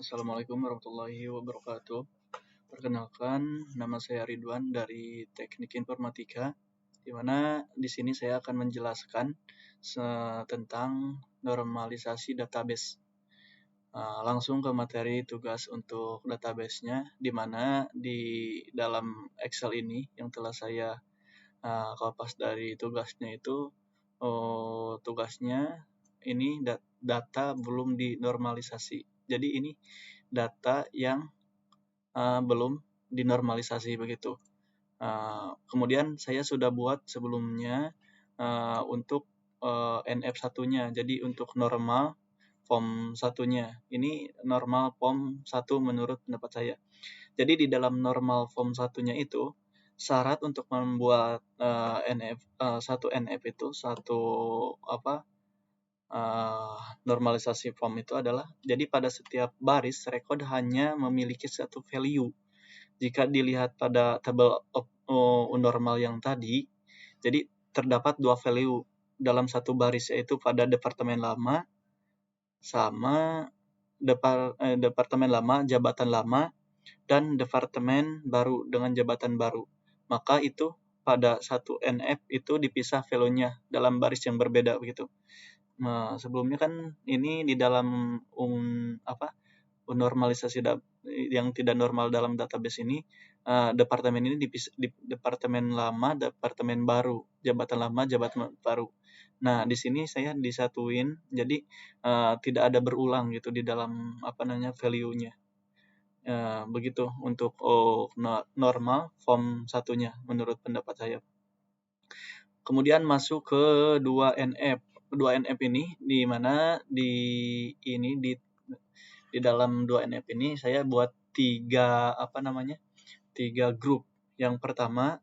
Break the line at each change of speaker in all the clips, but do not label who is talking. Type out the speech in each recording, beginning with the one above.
Assalamualaikum warahmatullahi wabarakatuh. Perkenalkan, nama saya Ridwan dari Teknik Informatika, di mana di sini saya akan menjelaskan tentang normalisasi database. Langsung ke materi tugas untuk database-nya, di mana di dalam Excel ini yang telah saya kopas dari tugasnya itu, tugasnya ini data belum dinormalisasi. Jadi ini data yang belum dinormalisasi begitu. Kemudian saya sudah buat sebelumnya untuk NF1-nya. Jadi untuk normal form 1-nya. Ini normal form 1 menurut pendapat saya. Jadi di dalam normal form 1-nya itu syarat untuk membuat satu NF itu normalisasi form itu adalah jadi pada setiap baris record hanya memiliki satu value. Jika dilihat pada tabel normal yang tadi, jadi terdapat dua value dalam satu baris, yaitu pada departemen lama sama departemen lama, jabatan lama, dan departemen baru dengan jabatan baru. Maka itu pada satu NF itu dipisah value-nya dalam baris yang berbeda begitu. Nah, sebelumnya kan ini di dalam normalisasi yang tidak normal dalam database ini, departemen ini di departemen lama, departemen baru, jabatan lama, jabatan baru. Nah, di sini saya disatuin, jadi tidak ada berulang gitu di dalam value-nya. Begitu untuk normal form 1-nya menurut pendapat saya. Kemudian masuk ke 2NF. 2NF ini di mana di dalam 2NF ini saya buat tiga grup. Yang pertama,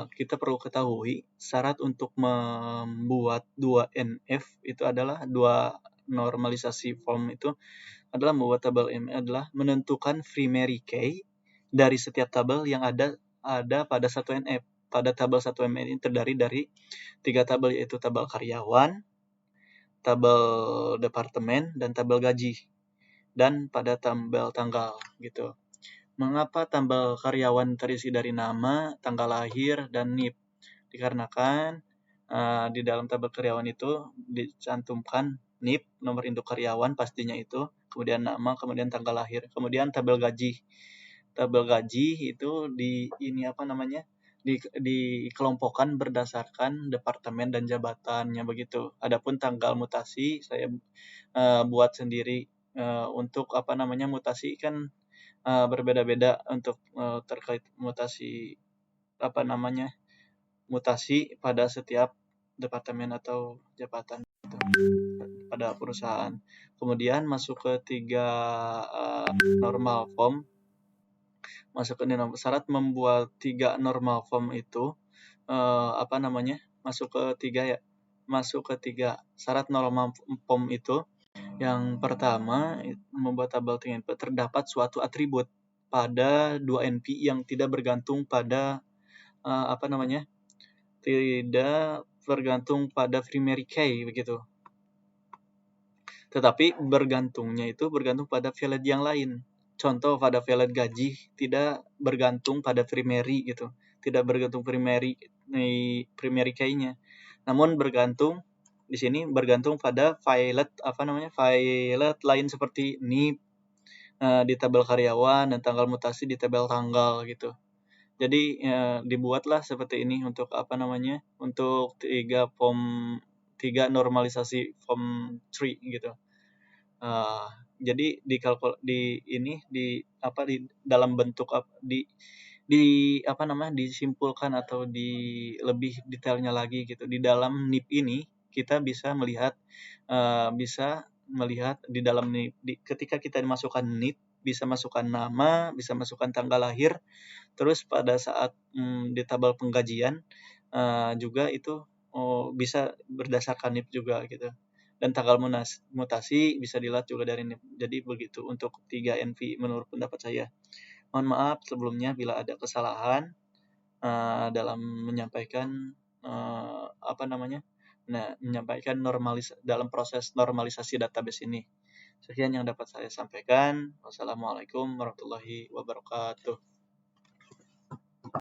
kita perlu ketahui syarat untuk membuat 2NF itu adalah dua normalisasi form itu adalah membuat tabel ini adalah menentukan primary key dari setiap tabel yang ada pada satu NF. Pada tabel 1 NF ini terdiri dari 3 tabel, yaitu tabel karyawan, tabel departemen, dan tabel gaji. Dan pada tabel tanggal gitu. Mengapa tabel karyawan terisi dari nama, tanggal lahir, dan NIP? Dikarenakan di dalam tabel karyawan itu dicantumkan NIP, nomor induk karyawan pastinya itu, kemudian nama, kemudian tanggal lahir, kemudian tabel gaji. Tabel gaji itu dikelompokkan berdasarkan departemen dan jabatannya begitu. Adapun tanggal mutasi saya buat sendiri. Untuk mutasi kan berbeda-beda untuk terkait mutasi pada setiap departemen atau jabatan pada perusahaan. Kemudian masuk ke 3 normal form. Masuk ke syarat membuat 3 normal form itu masuk ke 3 syarat normal form itu. Yang pertama, membuat tabel terdapat suatu atribut pada 2NP yang tidak bergantung pada primary key begitu. Tetapi bergantung pada value yang lain. Contoh, pada value gaji tidak bergantung pada primary gitu. Tidak bergantung primary key-nya. Namun di sini bergantung pada value lain seperti NIP di tabel karyawan dan tanggal mutasi di tabel tanggal gitu. Jadi dibuatlah seperti ini untuk untuk 3 normalisasi form 3 gitu. Jadi dalam bentuk disimpulkan atau di lebih detailnya lagi gitu. Di dalam NIP ini kita bisa melihat di dalam NIP ketika kita dimasukkan NIP bisa masukkan nama, bisa masukkan tanggal lahir. Terus pada saat di tabel penggajian juga itu bisa berdasarkan NIP juga gitu. Dan tanggal mutasi bisa dilihat juga dari NIP. Jadi begitu untuk 3 NV menurut pendapat saya. Mohon maaf sebelumnya bila ada kesalahan dalam menyampaikan menyampaikan dalam proses normalisasi database ini. Sekian yang dapat saya sampaikan. Wassalamualaikum warahmatullahi wabarakatuh.